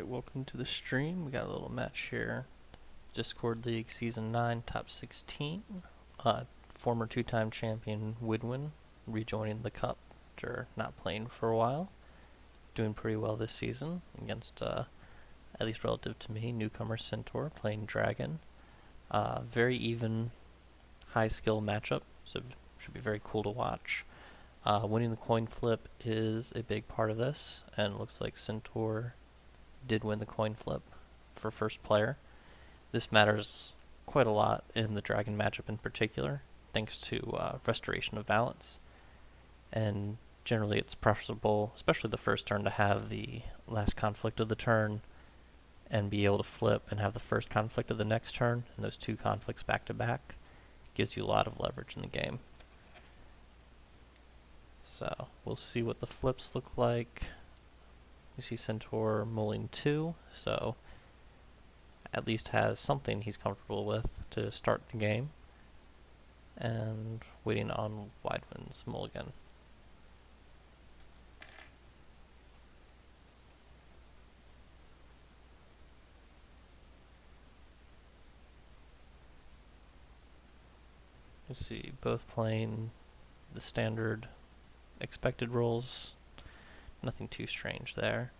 Alright, welcome to the stream. We got a little match here. Discord League Season 9, Top 16. Former two-time champion Wydwen rejoining the cup after not playing for a while. Doing pretty well this season against, at least relative to me, newcomer Sintor playing Dragon. Very even, high-skill matchup, so should be very cool to watch. Winning the coin flip is a big part of this, and it looks like Sintor did win the coin flip for first player. This matters quite a lot in the Dragon matchup in particular, thanks to restoration of balance. And generally it's preferable, especially the first turn, to have the last conflict of the turn and be able to flip and have the first conflict of the next turn, and those two conflicts back to back gives you a lot of leverage in the game. So we'll see what the flips look like. We see Sintor mulling 2, so at least has something he's comfortable with to start the game. And waiting on Wydwen's mulligan. You see both playing the standard expected rolls. Nothing too strange there.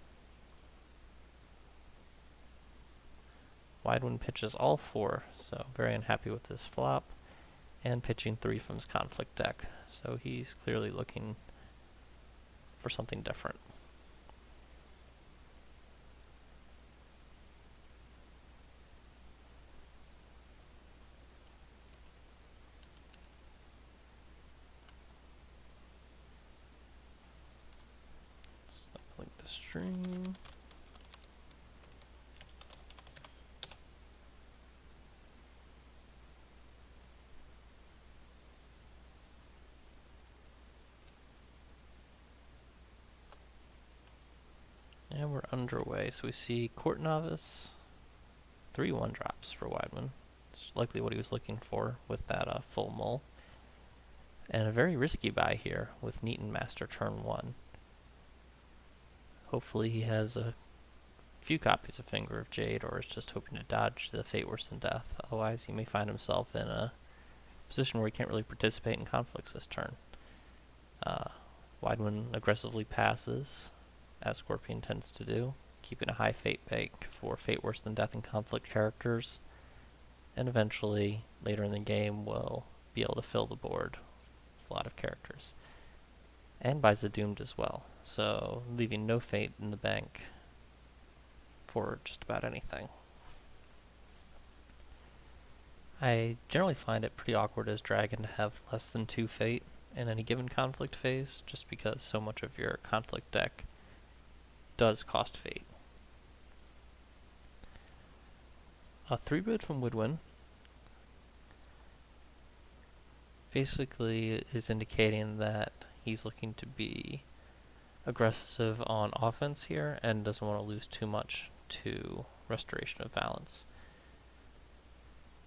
Wydwen pitches all 4, so very unhappy with this flop, and pitching 3 from his conflict deck, so he's clearly looking for something different. Let's link the stream. And we're underway, so we see Court Novice, 3 1-drops for Wydwen. It's likely what he was looking for with that full mull. And a very risky buy here with Neaton Master turn 1. Hopefully he has a few copies of Finger of Jade, or is just hoping to dodge the Fate Worse Than Death. Otherwise he may find himself in a position where he can't really participate in conflicts this turn. Wydwen aggressively passes, as Scorpion tends to do, keeping a high fate bank for Fate Worse Than Death and conflict characters, and eventually, later in the game, will be able to fill the board with a lot of characters. And buys the Doomed as well, so leaving no fate in the bank for just about anything. I generally find it pretty awkward as Dragon to have less than 2 fate in any given conflict phase, just because so much of your conflict deck does cost fate. A 3-bid from Wydwen basically is indicating that he's looking to be aggressive on offense here and doesn't want to lose too much to restoration of balance.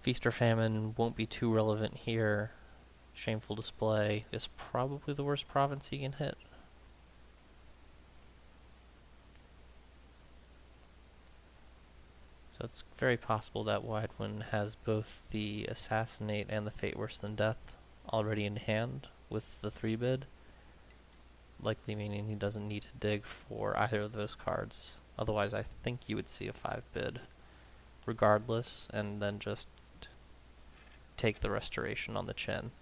Feast or Famine won't be too relevant here. Shameful Display is probably the worst province he can hit. So it's very possible that Wydwen has both the Assassinate and the Fate Worse Than Death already in hand with the 3-bid, likely meaning he doesn't need to dig for either of those cards. Otherwise, I think you would see a 5-bid regardless, and then just take the restoration on the chin.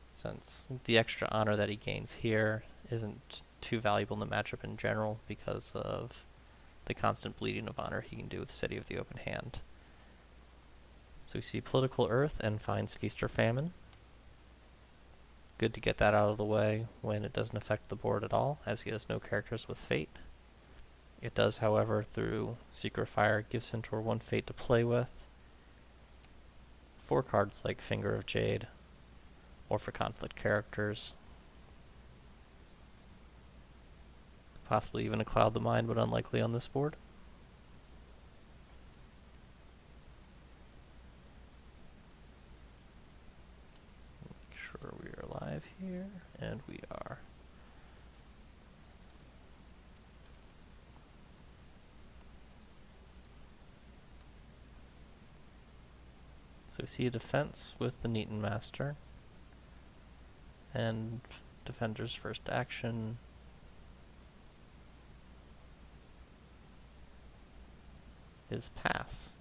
Since the extra honor that he gains here isn't too valuable in the matchup in general because of the constant bleeding of honor he can do with City of the Open Hand. So we see Political Earth and finds Feast or Famine. Good to get that out of the way when it doesn't affect the board at all, as he has no characters with fate. It does, however, through Secret Fire, give Sintor 1 fate to play with, 4 cards like Finger of Jade, or for conflict characters. Possibly even a Cloud the Mind, but unlikely on this board. Make sure we are live here, and we are. So we see a defense with the Neaton Master. And defender's first action is pass.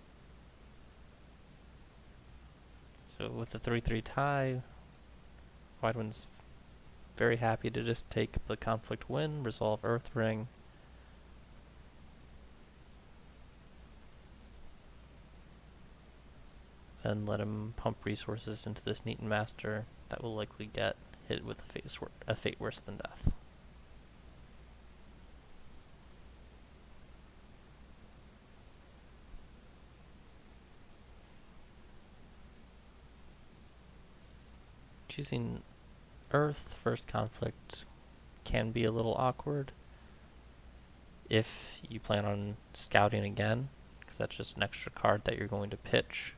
So with the 3-3 tie, Wydwen's very happy to just take the conflict win, resolve Earth Ring. And let him pump resources into this Neaton Master that will likely get hit with a fate worse than death. Choosing Earth first conflict can be a little awkward if you plan on scouting again, because that's just an extra card that you're going to pitch.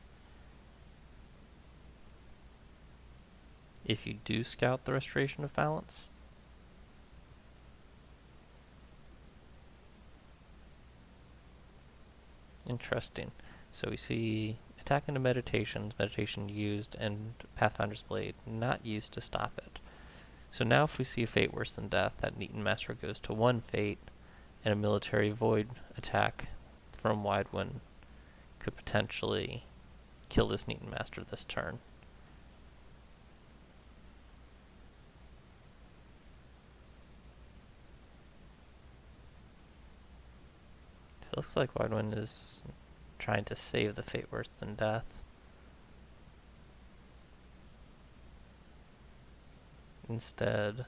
If you do scout the Restoration of Balance, interesting. So we see attack into meditations, meditation used, and Pathfinder's Blade not used to stop it. So now if we see a fate worse than death, that Neaton Master goes to 1 fate, and a military void attack from Wydwen could potentially kill this Neaton Master this turn. So it looks like Wydwen is trying to save the fate worse than death. Instead,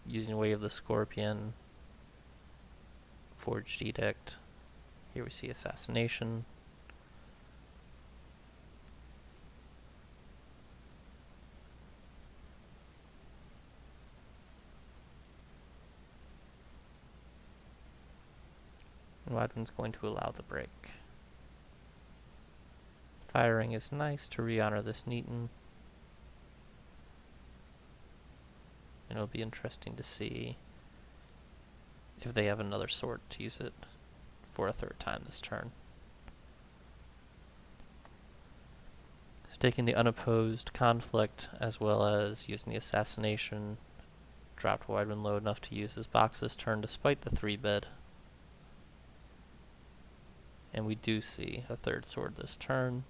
using Way of the Scorpion, Forged Edict. Here we see Assassination. And Wydwen's going to allow the break. Firing is nice to re-honor this Neaton. And it'll be interesting to see if they have another sword to use it for a third time this turn. So taking the unopposed conflict as well as using the assassination dropped Wydwen low enough to use his box this turn despite the 3-bid. And we do see a third sword this turn.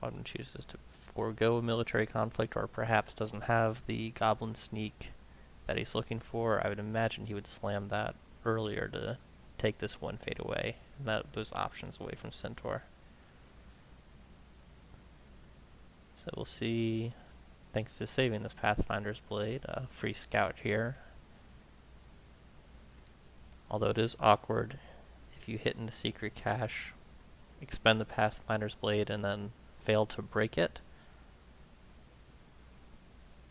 Wydwen chooses to forego a military conflict, or perhaps doesn't have the goblin sneak that he's looking for. I would imagine he would slam that earlier to take this 1 fate away, and those options away from Sintor. So we'll see, thanks to saving this Pathfinder's Blade, a free scout here. Although it is awkward if you hit into secret cache, expend the Pathfinder's Blade, and then fail to break it.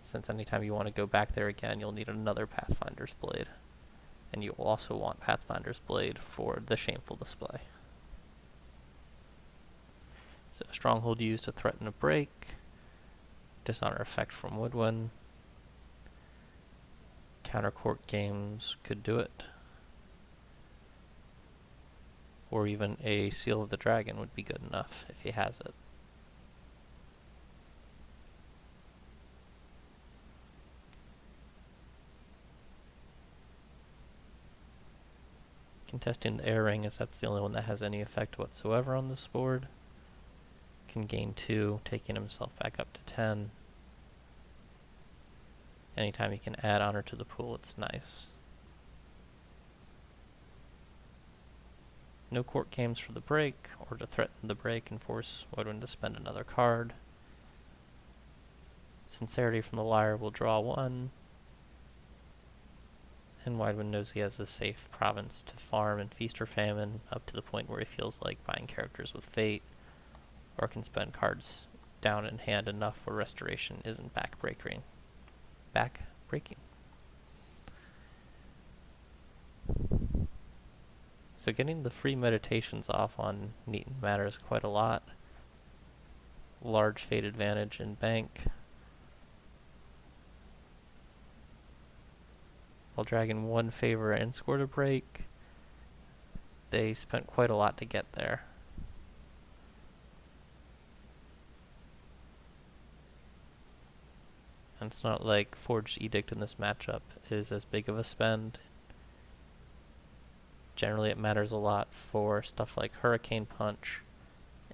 Since anytime you want to go back there again, you'll need another Pathfinder's Blade. And you'll also want Pathfinder's Blade for the Shameful Display. So Stronghold used to threaten a break. Dishonor effect from Wydwen. Counter Court Games could do it. Or even a Seal of the Dragon would be good enough if he has it. Contesting the Air Ring, as that's the only one that has any effect whatsoever on this board. Can gain 2, taking himself back up to 10. Anytime he can add honor to the pool, it's nice. No court games for the break, or to threaten the break and force Wydwen to spend another card. Sincerity from the Liar will draw 1. And Wydwen knows he has a safe province to farm and feast or famine up to the point where he feels like buying characters with fate, or can spend cards down in hand enough where restoration isn't back-breaking. So getting the free meditations off on Neaton matters quite a lot. Large fate advantage in bank. While dragging 1 favor and scored a break, they spent quite a lot to get there. And it's not like Forged Edict in this matchup is as big of a spend. Generally it matters a lot for stuff like Hurricane Punch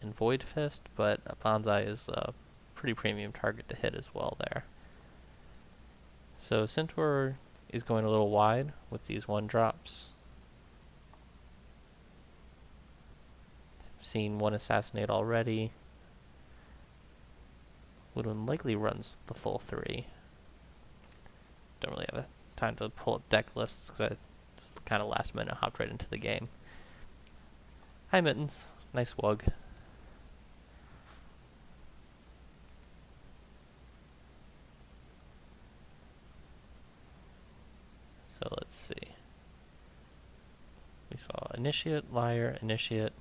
and Void Fist, but a Bonsai is a pretty premium target to hit as well there. So Sintor is going a little wide with these 1-drops. I've seen one assassinate already. Wydwen likely runs the full 3. Don't really have time to pull up deck lists because it's the kind of last minute hopped right into the game. Hi Mittens, nice wug. So let's see. We saw Initiate, Liar, Initiate,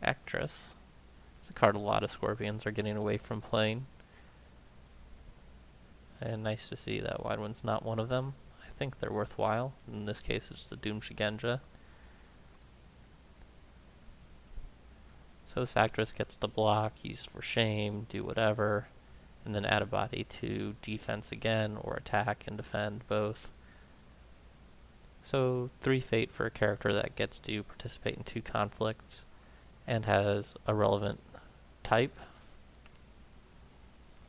Actress. It's a card a lot of Scorpions are getting away from playing. And nice to see that Wydwen's not one of them. I think they're worthwhile. In this case, it's the Doom Shigenja. So this Actress gets to block, use for shame, do whatever, and then add a body to defense again, or attack and defend both. So 3 fate for a character that gets to participate in 2 conflicts and has a relevant type,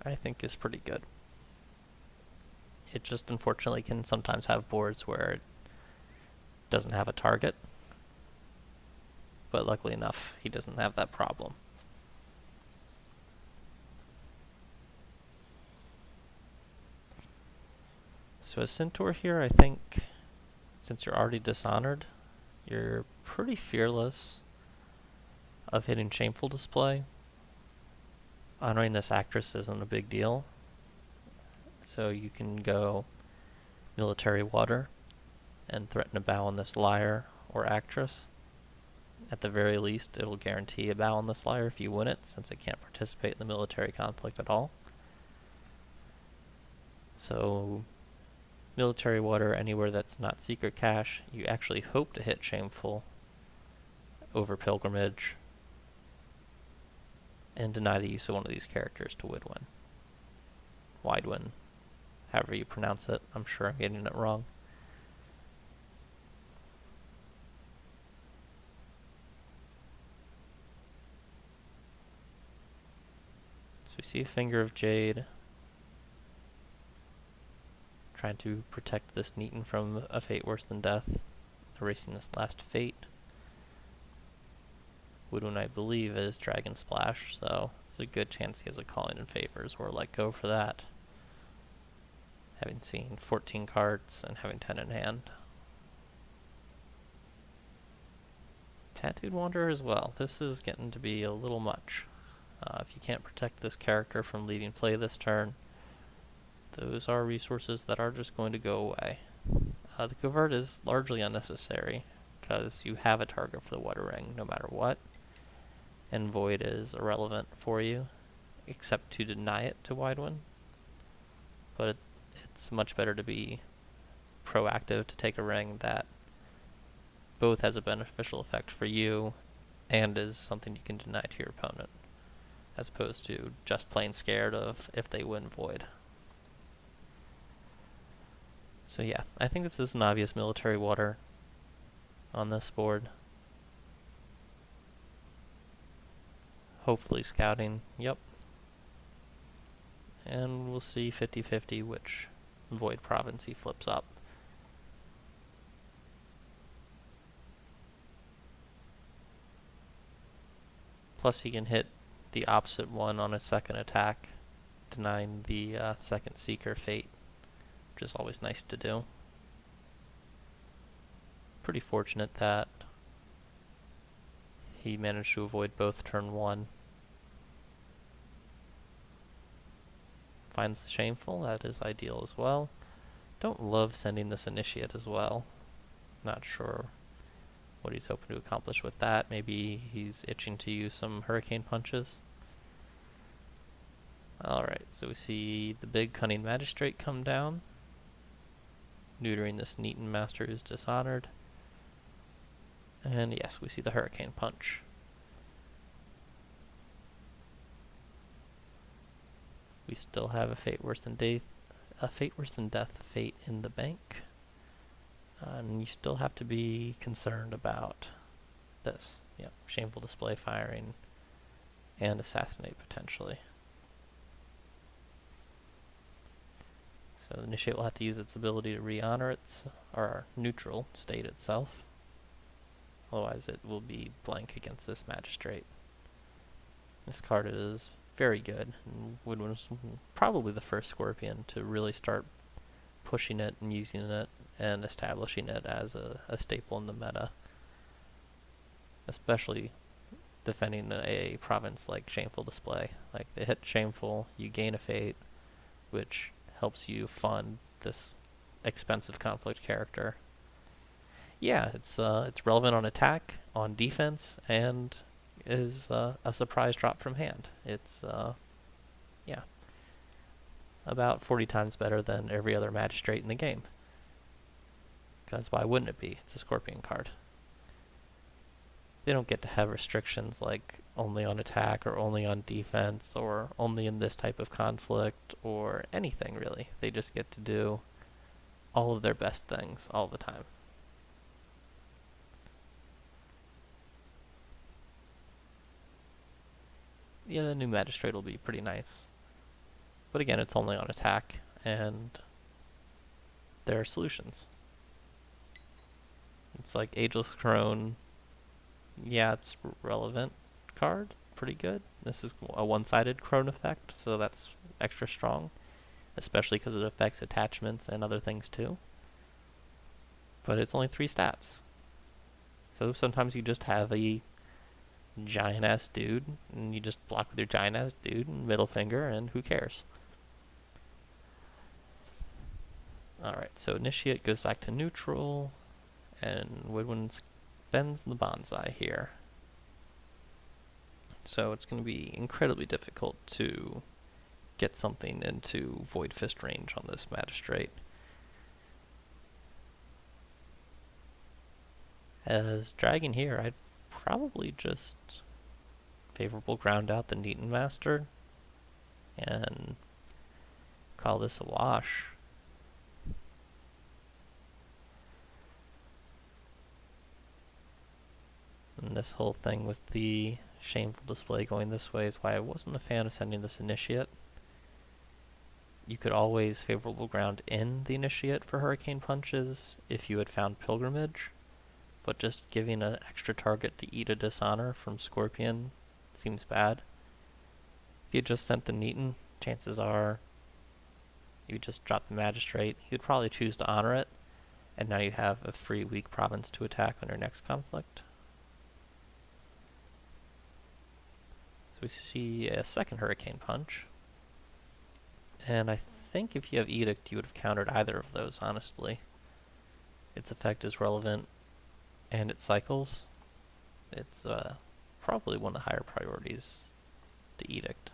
I think is pretty good. It just unfortunately can sometimes have boards where it doesn't have a target, but luckily enough, he doesn't have that problem. So as Sintor here, I think since you're already dishonored, you're pretty fearless of hitting Shameful Display. Honoring this Actress isn't a big deal. So you can go Military Water and threaten a bow on this Liar or Actress. At the very least, it'll guarantee a bow on this Liar if you win it, since it can't participate in the military conflict at all. So Military Water anywhere that's not Secret Cache, you actually hope to hit Shameful over Pilgrimage and deny the use of one of these characters to Wydwen. However you pronounce it. I'm sure I'm getting it wrong. So we see a Finger of Jade trying to protect this Neaton from a fate worse than death, erasing this last fate. Wydwen, I believe, is Dragon Splash, so it's a good chance he has a Calling in Favors or Let Go for that. Having seen 14 cards and having 10 in hand. Tattooed Wanderer as well. This is getting to be a little much. If you can't protect this character from leading play this turn, those are resources that are just going to go away. The Covert is largely unnecessary because you have a target for the Water Ring no matter what, and Void is irrelevant for you except to deny it to Wydwen. But it's much better to be proactive to take a ring that both has a beneficial effect for you and is something you can deny to your opponent, as opposed to just plain scared of if they win Void. So yeah, I think this is an obvious Military Water on this board. Hopefully Scouting, yep. And we'll see 50-50 which Void province he flips up. Plus he can hit the opposite one on a second attack, denying the second Seeker fate, which is always nice to do. Pretty fortunate that he managed to avoid both turn 1. Finds the Shameful, that is ideal as well. Don't love sending this Initiate as well. Not sure what he's hoping to accomplish with that. Maybe he's itching to use some Hurricane Punches. Alright, so we see the big Cunning Magistrate come down, neutering this Neaton Master who's dishonored. And yes, we see the Hurricane Punch. We still have a fate worse than a Fate Worse Than Death Fate in the bank. And you still have to be concerned about this. Yep, Shameful Display firing and Assassinate potentially. So the Initiate will have to use its ability to re-honor its or neutral state itself. Otherwise it will be blank against this Magistrate. This card is very good. And Wydwen was probably the first Scorpion to really start pushing it and using it and establishing it as a staple in the meta. Especially defending a province like Shameful Display. Like, they hit Shameful, you gain a Fate, which helps you fund this expensive conflict character. Yeah, it's relevant on attack, on defense, and is a surprise drop from hand. It's yeah, about 40 times better than every other Magistrate in the game. Because why wouldn't it be? It's a Scorpion card. They don't get to have restrictions like only on attack or only on defense or only in this type of conflict or anything really. They just get to do all of their best things all the time. Yeah, the new Magistrate will be pretty nice. But again, it's only on attack, and there are solutions. It's like Ageless Crone. Yeah, it's relevant card. Pretty good. This is a one-sided Crone effect, so that's extra strong. Especially because it affects attachments and other things too. But it's only 3 stats. So sometimes you just have a giant-ass dude, and you just block with your giant-ass dude and middle finger, and who cares? Alright, so Initiate goes back to neutral, and Wydwen bends the bonsai here. So it's going to be incredibly difficult to get something into Void Fist range on this Magistrate. As Dragon here, I'd probably just favorable ground out the Neaton Master and call this a wash. And this whole thing with the Shameful Display going this way is why I wasn't a fan of sending this Initiate. You could always favorable ground in the Initiate for Hurricane Punches if you had found Pilgrimage, but just giving an extra target to eat a Dishonor from Scorpion seems bad. If you just sent the Neaton, chances are you just drop the Magistrate. You'd probably choose to honor it, and now you have a free weak province to attack on your next conflict. So we see a second Hurricane Punch. And I think if you have Edict, you would have countered either of those, honestly. Its effect is relevant, and it cycles. It's probably one of the higher priorities to Edict.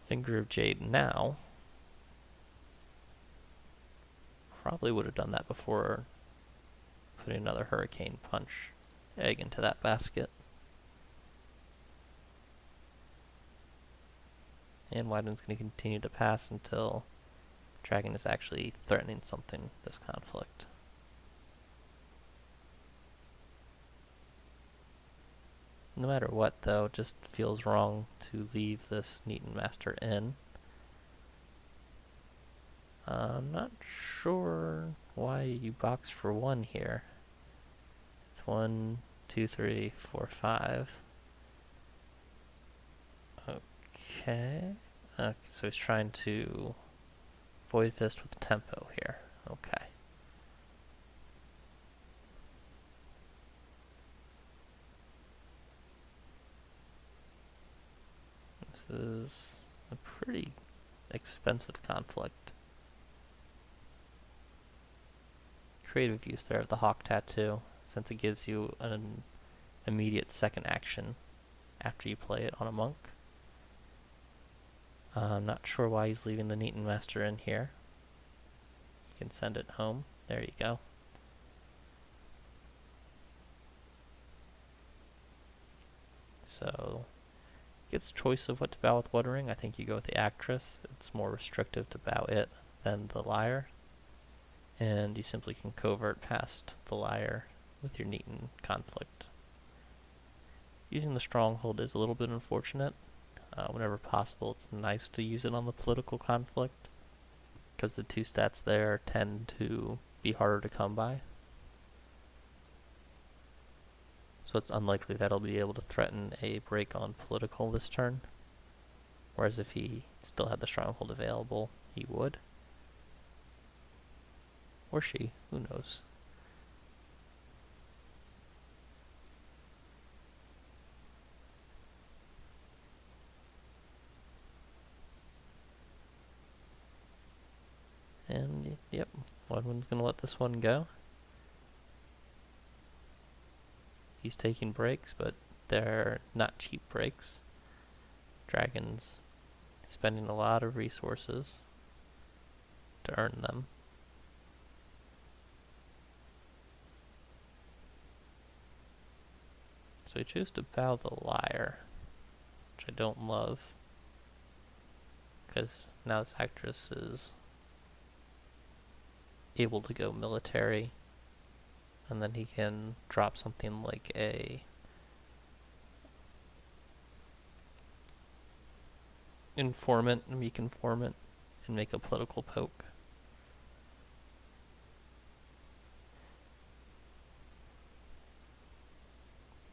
Finger of Jade now. Probably would have done that before putting another Hurricane Punch egg into that basket. And Wydwen's going to continue to pass until Dragon is actually threatening something this conflict. No matter what, though, it just feels wrong to leave this Neaton Master in. I'm not sure why you box for 1 here. It's 1, 2, 3, 4, 5. Okay. So he's trying to Void Fist with tempo here. Okay. This is a pretty expensive conflict. Creative use there of the Hawk Tattoo, since it gives you an immediate second action after you play it on a monk. I'm not sure why he's leaving the Neaton Master in here. You can send it home. There you go. So Gets choice of what to bow with Wuthering. I think you go with the Actress. It's more restrictive to bow it than the Liar. And you simply can covert past the Liar with your Neaten conflict. Using the Stronghold is a little bit unfortunate. Whenever possible, it's nice to use it on the political conflict, because the 2 stats there tend to be harder to come by. So it's unlikely that he'll be able to threaten a break on political this turn. Whereas if he still had the Stronghold available, he would. Or she, who knows. And yep, Wydwen's going to let this one go. He's taking breaks, but they're not cheap breaks. Dragon's spending a lot of resources to earn them. So he chose to bow the Liar, which I don't love, because now this Actress is able to go military, and then he can drop something like a informant, a meek informant, and make a political poke.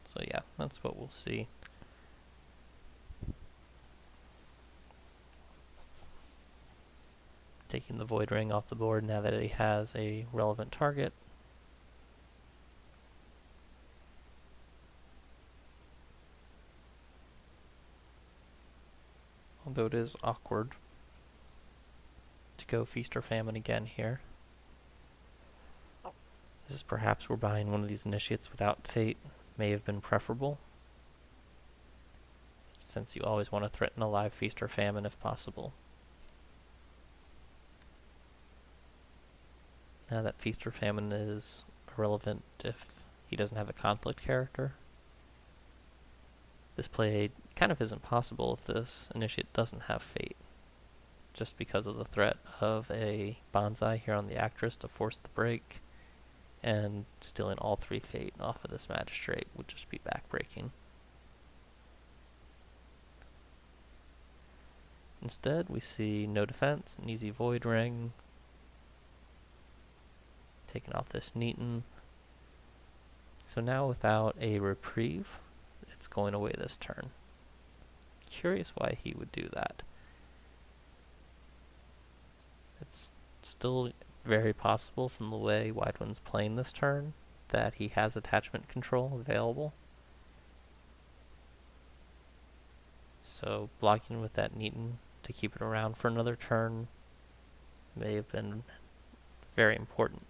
So yeah, that's what we'll see. Taking the Void Ring off the board now that he has a relevant target. Although it is awkward to go Feast or Famine again here. This is perhaps where buying one of these initiates without Fate may have been preferable, since you always want to threaten a live Feast or Famine if possible. Now that Feast or Famine is irrelevant if he doesn't have a conflict character. This play kind of isn't possible if this initiate doesn't have Fate, just because of the threat of a Bonsai here on the Actress to force the break, and stealing all 3 Fate off of this Magistrate would just be backbreaking. Instead, we see no defense, an easy Void Ring, taking off this Neaten. So now without a reprieve, it's going away this turn. Curious why he would do that. It's still very possible from the way Wydwen's playing this turn that he has attachment control available. So blocking with that Neaten to keep it around for another turn may have been very important.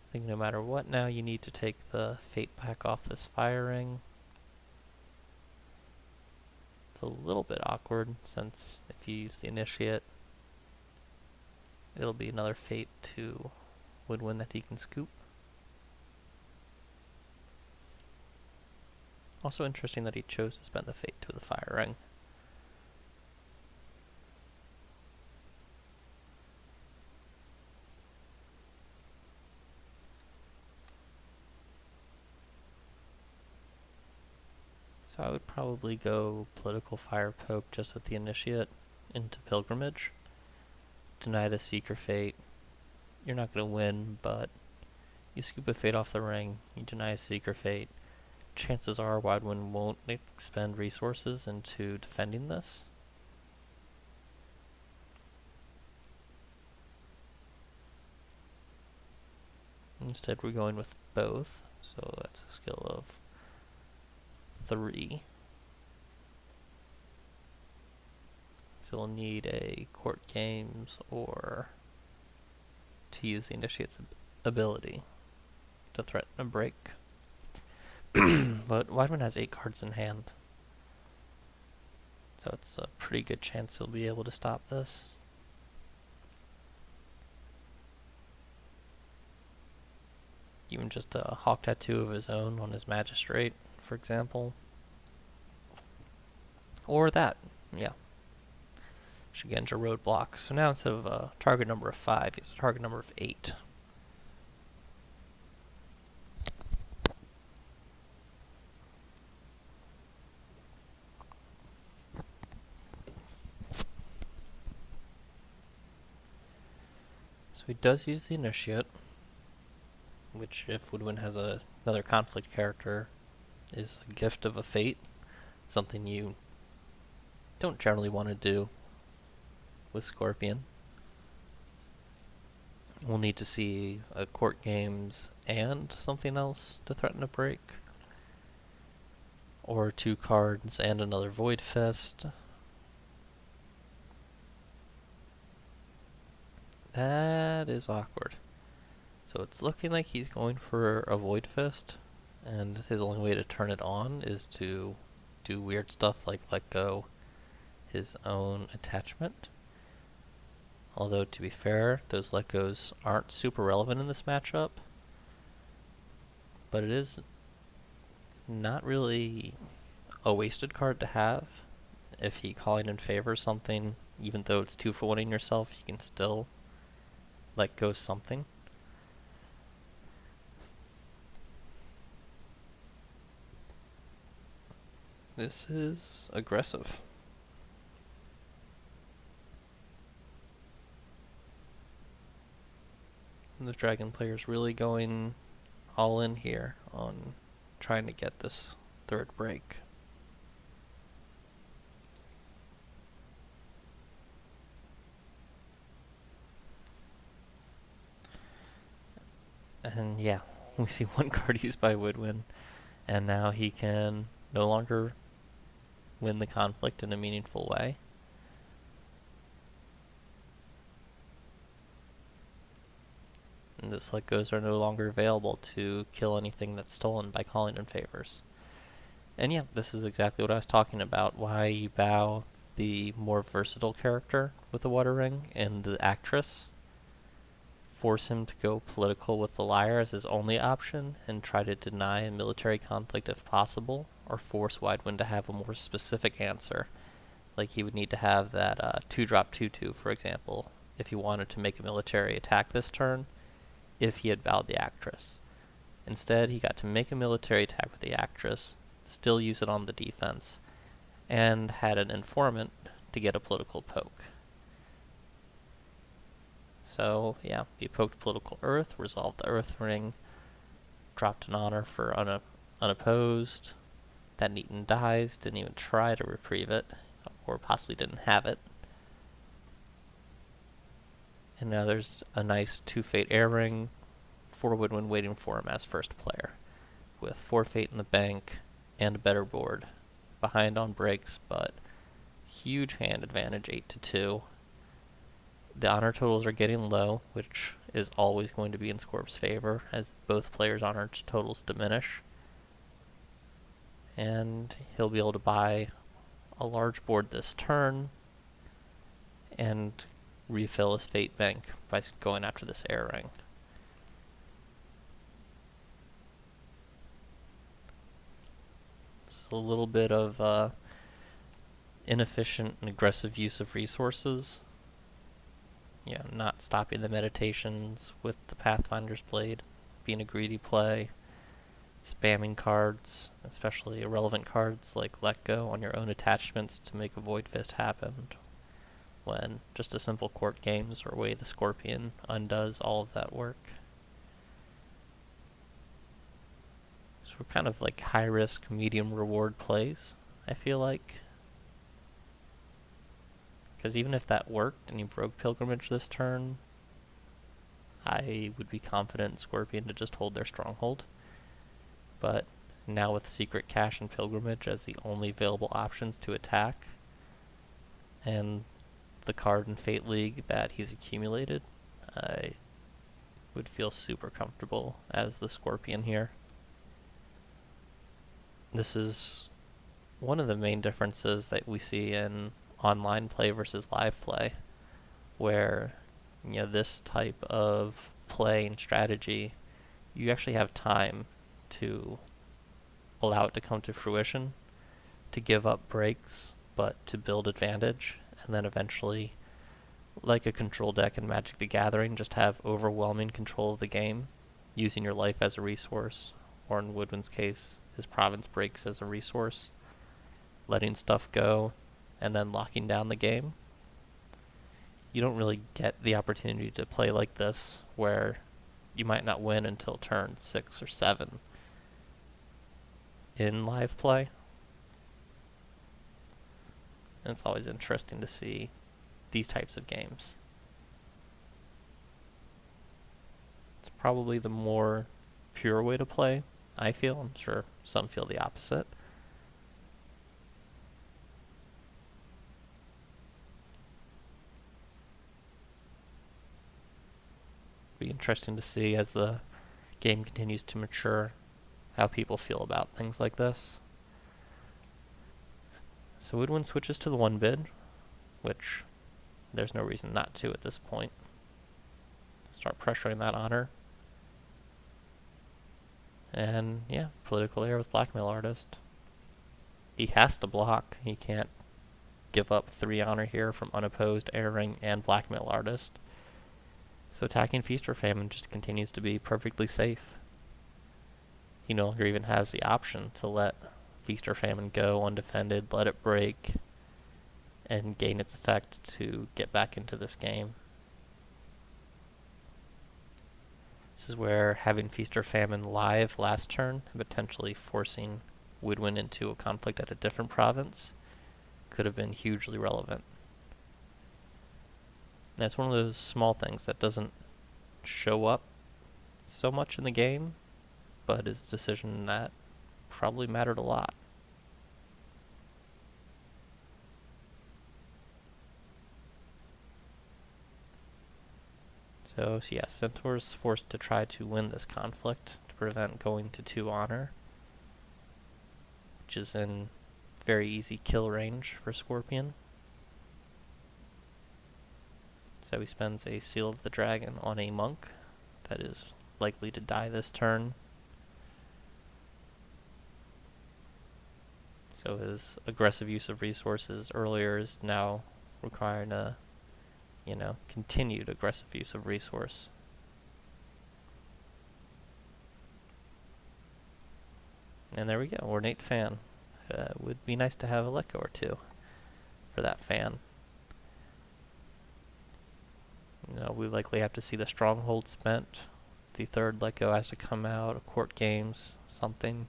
I think no matter what now, you need to take the Fate back off this Fire Ring. It's a little bit awkward, since if you use the Initiate, it'll be another Fate to Wydwen that he can scoop. Also interesting that he chose to spend the Fate to the Fire Ring. So I would probably go Political Fire Poke just with the Initiate into Pilgrimage. Deny the Seeker Fate. You're not going to win, but you scoop a Fate off the ring, you deny a Seeker Fate. Chances are Wydwen won't expend resources into defending this. Instead, we're going with both, so that's a skill of 3. So we'll need a Court Games or to use the Initiate's ability to threaten a break. But Wydwen has 8 cards in hand. So it's a pretty good chance he'll be able to stop this. Even just a hawk tattoo of his own on his magistrate, for example. Or that, yeah. Shigenja roadblock. So now instead of a target number of 5, he's a target number of 8. So he does use the initiate, which if Wydwen has another conflict character, is a gift of a fate. Something you don't generally want to do with Scorpion. We'll need to see a court games and something else to threaten a break. Or 2 cards and another Void Fist. That is awkward. So it's looking like he's going for a Void Fist, and his only way to turn it on is to do weird stuff like let go his own attachment. Although, to be fair, those let goes aren't super relevant in this matchup. But it is not really a wasted card to have. If he calling in favor something, even though it's 2 for winning yourself, you can still let go something. This is aggressive. The Dragon player's really going all in here on trying to get this 3rd break. And yeah, we see 1 card used by Wydwen, and now he can no longer win the conflict in a meaningful way. And this let goes are no longer available to kill anything that's stolen by calling in favors. And yeah, this is exactly what I was talking about, why you bow the more versatile character with the Water Ring and the Actress. Force him to go political with the Liar as his only option and try to deny a military conflict if possible, or force Wydwen to have a more specific answer. Like he would need to have that 2-drop 2/2, for example, if he wanted to make a military attack this turn, if he had bowed the Actress. Instead, he got to make a military attack with the Actress, still use it on the defense, and had an informant to get a political poke. So, yeah, he poked political Earth, resolved the Earth Ring, dropped an honor for unopposed. That Neaton dies, didn't even try to reprieve it, or possibly didn't have it. And now there's a nice 2-fate air ring for Wydwen waiting for him as first player, with 4 fate in the bank and a better board. Behind on breaks, but huge hand advantage, 8-2. The honor totals are getting low, which is always going to be in Scorp's favor, as both players' honor totals diminish. And he'll be able to buy a large board this turn and refill his fate bank by going after this air ring. It's a little bit of inefficient and aggressive use of resources. Yeah, not stopping the meditations with the Pathfinder's Blade, being a greedy play, spamming cards, especially irrelevant cards like Let Go on your own attachments to make a Void Fist happen, when just a simple court games or way the Scorpion undoes all of that work. So we're kind of like high risk, medium reward plays, I feel like. Because even if that worked and you broke Pilgrimage this turn, I would be confident in Scorpion to just hold their stronghold. But now with Secret Cache and Pilgrimage as the only available options to attack, and the card in Fate League that he's accumulated, I would feel super comfortable as the Scorpion here. This is one of the main differences that we see in online play versus live play, where this type of play and strategy, you actually have time to allow it to come to fruition, to give up breaks, but to build advantage, and then eventually, like a control deck in Magic the Gathering, just have overwhelming control of the game, using your life as a resource, or in Wydwen's case, his province breaks as a resource, letting stuff go, and then locking down the game. You don't really get the opportunity to play like this, where you might not win until turn 6 or 7 in live play. And it's always interesting to see these types of games. It's probably the more pure way to play, I feel. I'm sure some feel the opposite. Be interesting to see as the game continues to mature how people feel about things like this. So Wydwen switches to the 1 bid, which there's no reason not to at this point. Start pressuring that honor. And yeah, political error with Blackmail Artist. He has to block. He can't give up 3 honor here from unopposed, erring, and Blackmail Artist. So attacking Feast or Famine just continues to be perfectly safe. He no longer even has the option to let Feast or Famine go undefended, let it break, and gain its effect to get back into this game. This is where having Feast or Famine live last turn and potentially forcing Wydwen into a conflict at a different province could have been hugely relevant. That's one of those small things that doesn't show up so much in the game, but is a decision that probably mattered a lot. So yeah, Sintor's forced to try to win this conflict to prevent going to 2 honor, which is in very easy kill range for Scorpion. So he spends a Seal of the Dragon on a monk that is likely to die this turn. So his aggressive use of resources earlier is now requiring a, continued aggressive use of resource. And there we go, Ornate Fan. Would be nice to have a Lecco or 2 for that fan. We likely have to see the Stronghold spent. The 3rd Lecco has to come out, a Court Games, something.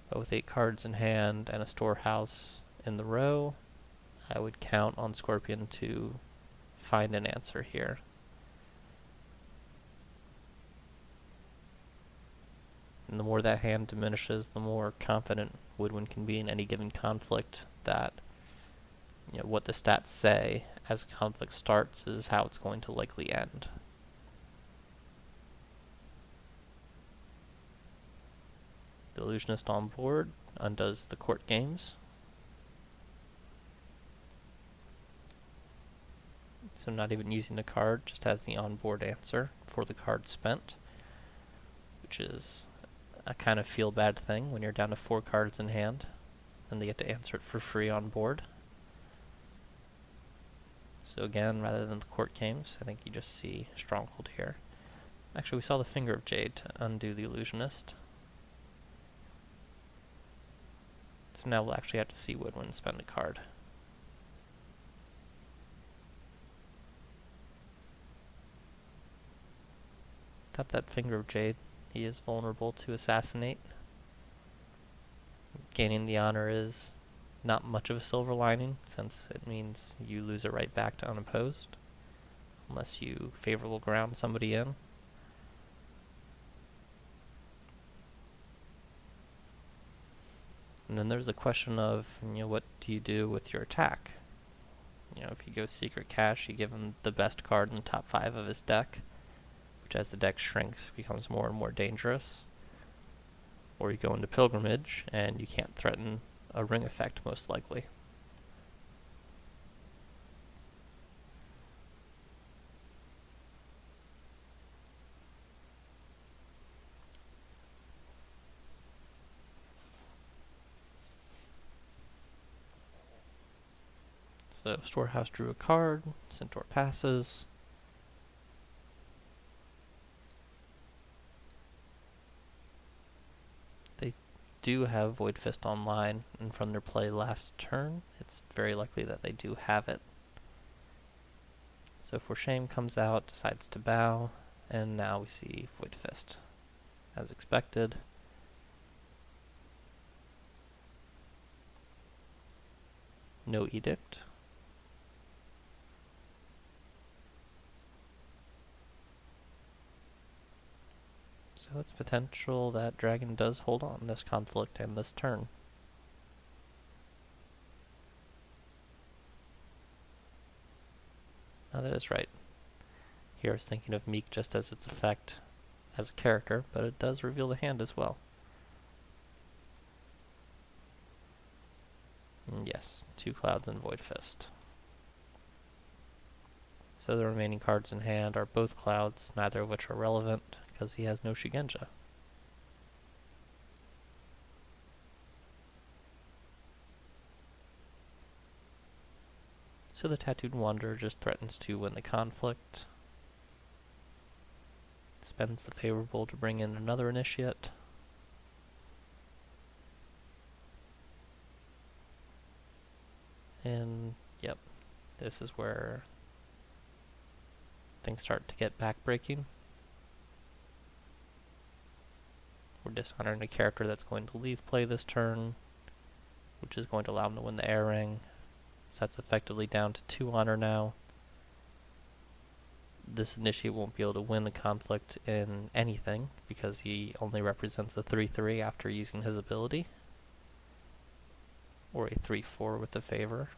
But with 8 cards in hand and a Storehouse in the row, I would count on Scorpion to find an answer here. And the more that hand diminishes, the more confident Wydwen can be in any given conflict that what the stats say as a conflict starts is how it's going to likely end. The Illusionist on board undoes the Court Games. So not even using a card, just has the onboard answer for the card spent, which is a kind of feel bad thing when you're down to 4 cards in hand and they get to answer it for free on board. So again, rather than the Court Games, I think you just see Stronghold here. Actually, we saw the Finger of Jade to undo the Illusionist. So now we'll actually have to see Wydwen spend a card. Without that Finger of Jade, he is vulnerable to assassinate. Gaining the honor is not much of a silver lining, since it means you lose it right back to unopposed, unless you favorable ground somebody in. And then there's the question of, what do you do with your attack? If you go Secret Cache, you give him the best card in the top 5 of his deck, which as the deck shrinks becomes more and more dangerous. Or you go into Pilgrimage, and you can't threaten a ring effect, most likely. So Storehouse drew a card, Sintor passes. They do have Void Fist online, and from their play last turn, it's very likely that they do have it. So For Shame comes out, decides to bow, and now we see Void Fist, as expected. No Edict. So it's potential that Dragon does hold on this conflict and this turn. Now that is right. Here I was thinking of Meek just as its effect as a character, but it does reveal the hand as well. And yes, 2 Clouds and Void Fist. So the remaining cards in hand are both Clouds, neither of which are relevant, because he has no Shugenja. So the Tattooed Wanderer just threatens to win the conflict. Spends the favorable to bring in another Initiate. And, yep, this is where things start to get backbreaking. We're dishonoring a character that's going to leave play this turn, which is going to allow him to win the Air Ring. So that's effectively down to 2 honor now. This Initiate won't be able to win a conflict in anything, because he only represents a 3-3 after using his ability. Or a 3-4 with the favor.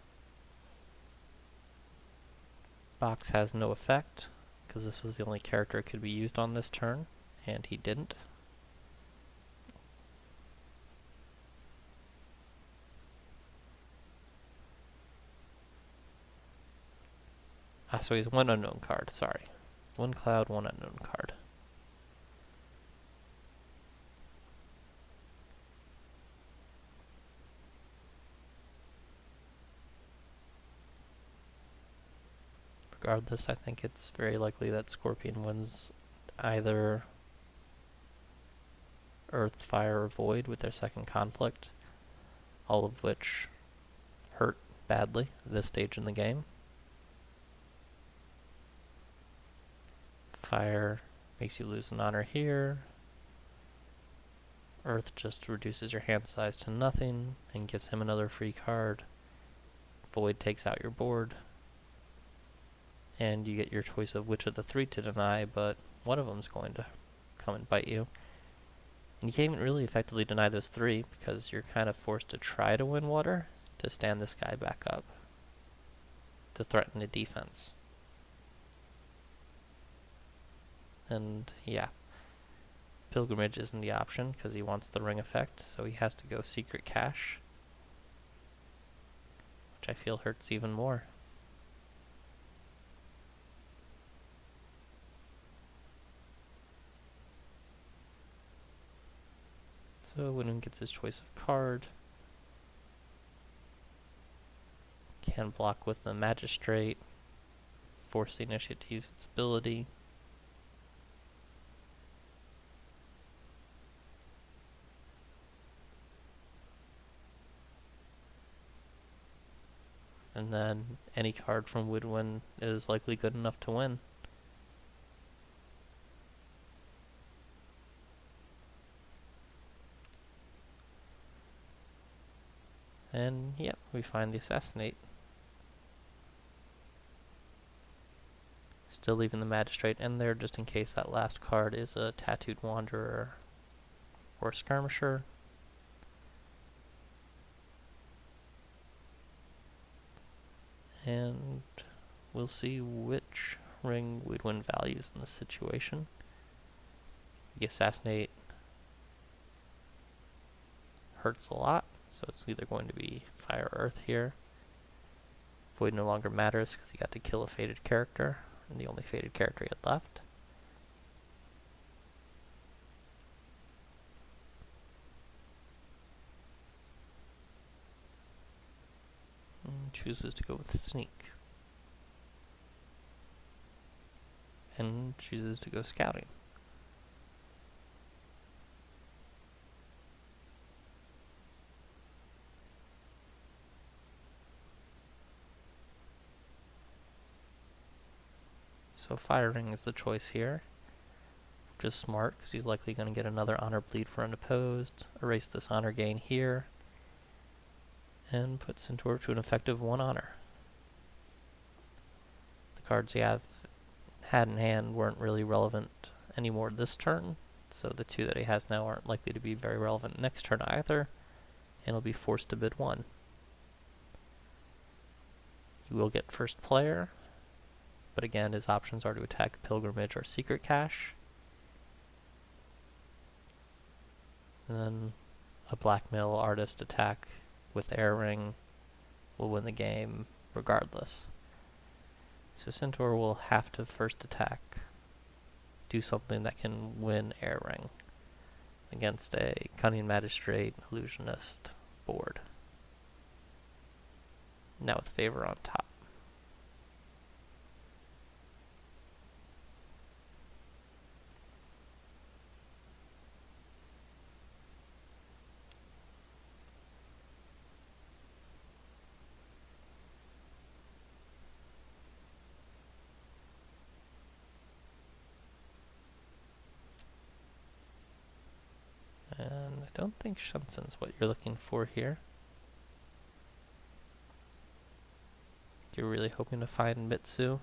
Box has no effect, because this was the only character that could be used on this turn, and he didn't. So he's 1 unknown card, sorry. 1 Cloud, 1 unknown card. Regardless, I think it's very likely that Scorpion wins either Earth, Fire, or Void with their second conflict, all of which hurt badly at this stage in the game. Fire makes you lose an honor here. Earth just reduces your hand size to nothing and gives him another free card. Void takes out your board. And you get your choice of which of the 3 to deny, but one of them's going to come and bite you. And you can't even really effectively deny those 3, because you're kind of forced to try to win water to stand this guy back up, to threaten the defense. And yeah, Pilgrimage isn't the option because he wants the ring effect, so he has to go Secret Cache, which I feel hurts even more. So Wydwen gets his choice of card. Can block with the Magistrate, force the Initiate to use its ability. And then any card from Wydwen is likely good enough to win. And yep, we find the Assassinate. Still leaving the Magistrate in there just in case that last card is a Tattooed Wanderer or Skirmisher. And we'll see which ring Wydwen values in this situation. The Assassinate hurts a lot, so it's either going to be Fire or Earth here. Void no longer matters because he got to kill a faded character, and the only faded character he had left. And chooses to go with Sneak. And chooses to go Scouting. So firing is the choice here, which is smart because he's likely going to get another honor bleed for unopposed, erase this honor gain here, and put Sintor to an effective 1 honor. The cards he had in hand weren't really relevant anymore this turn, so the 2 that he has now aren't likely to be very relevant next turn either, and he'll be forced to bid 1. He will get first player, but again, his options are to attack Pilgrimage or Secret Cache. And then a Blackmail Artist attack with Air Ring will win the game regardless. So Sintor will have to first attack, do something that can win Air Ring against a Cunning Magistrate Illusionist board. Now with Favor on top. And I don't think Shunsen's what you're looking for here. You're really hoping to find Mitsu.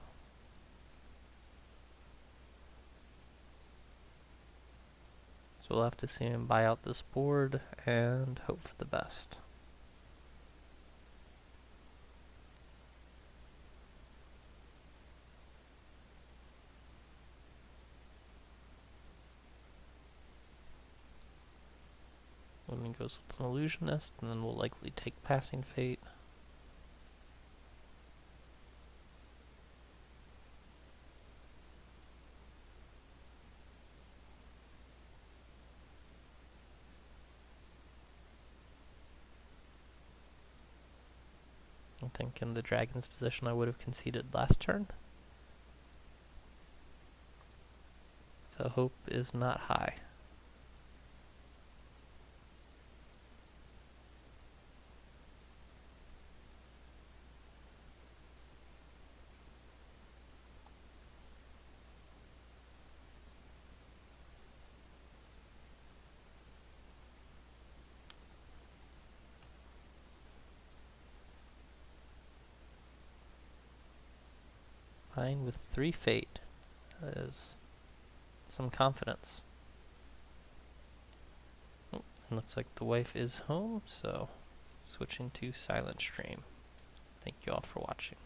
So we'll have to see him buy out this board and hope for the best. When he goes with an Illusionist, and then we'll likely take Passing Fate. I think in the Dragon's position I would have conceded last turn. So hope is not high. Fine with 3 Fate. That is some confidence. Oh, and looks like the wife is home, so switching to Silent Stream. Thank you all for watching.